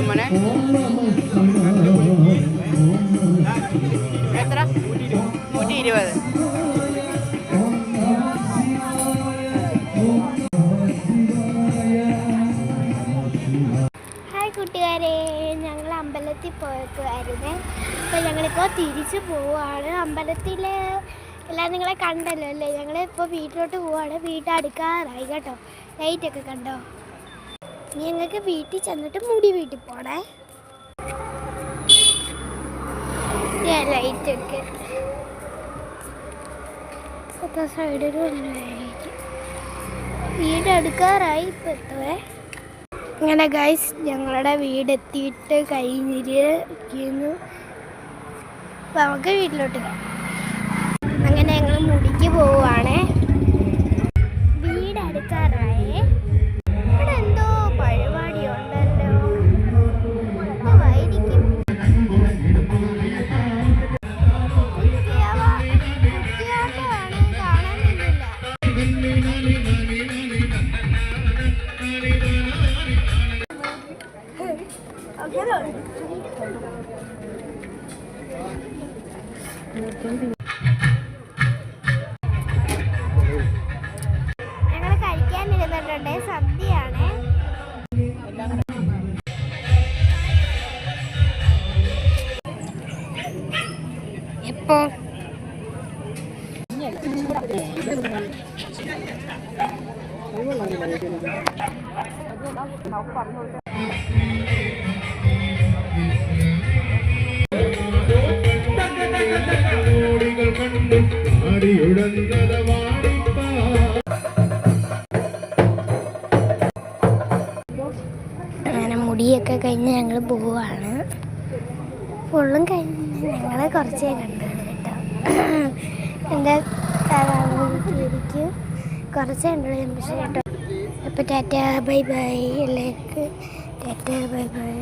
മോനെ എത്ര 120. ഹായ് കൂട്ടുകാരെ, ഞങ്ങൾ അമ്പലത്തിൽ പോയേക്കുമായിരുന്നേ. അപ്പോൾ ഞങ്ങളിപ്പോൾ തിരിച്ചു പോവുകയാണ്. അമ്പലത്തിൽ എല്ലാം നിങ്ങളെ കണ്ടല്ലോ അല്ലേ. ഞങ്ങളിപ്പോൾ വീട്ടിലോട്ട് പോവുകയാണ്. വീട്ടടുക്കാറായി കേട്ടോ. ലൈറ്റൊക്കെ കണ്ടോ. ഞങ്ങൾക്ക് വീട്ടിൽ ചെന്നിട്ട് മുടി വീട്ടിൽ പോണേ. ലൈറ്റൊക്കെ സൈഡിൽ വീടടുക്കാറായി ഇപ്പോൾ എത്തുവേ. അങ്ങനെ ഗൈസ്, ഞങ്ങളുടെ വീടെത്തിയിട്ട് കഴിഞ്ഞിരിക്കുന്നു. അപ്പോൾ നമുക്ക് വീട്ടിലോട്ട് പോകാം. അങ്ങനെ ഞങ്ങൾ മുടിക്ക് പോവുകയാണേ. വീടടുക്കാറായേ. ഇവിടെ എന്തോ പരിപാടി ഉണ്ടല്ലോ. ആയിരിക്കും കുട്ടിയാട്ടമാണ്, കാണാനൊന്നുമില്ല. ഞങ്ങൾ കഴിക്കാനിരുന്നിട്ടുണ്ട്. സദ്യയാണ്. എപ്പോ അങ്ങനെ മുടിയൊക്കെ കഴിഞ്ഞ് ഞങ്ങൾ പോവാണ്. ഫുള്ളും കഴിഞ്ഞ് ഞങ്ങൾ കുറച്ചേ കണ്ടത് കേട്ടോ. എൻ്റെ എനിക്ക് കുറച്ചേ കണ്ടുള്ളൂ ഞാൻ. പക്ഷേ കേട്ടോ. അപ്പോൾ ടാറ്റ ബൈ ബൈ എല്ലാവർക്കും. Tata bye bye.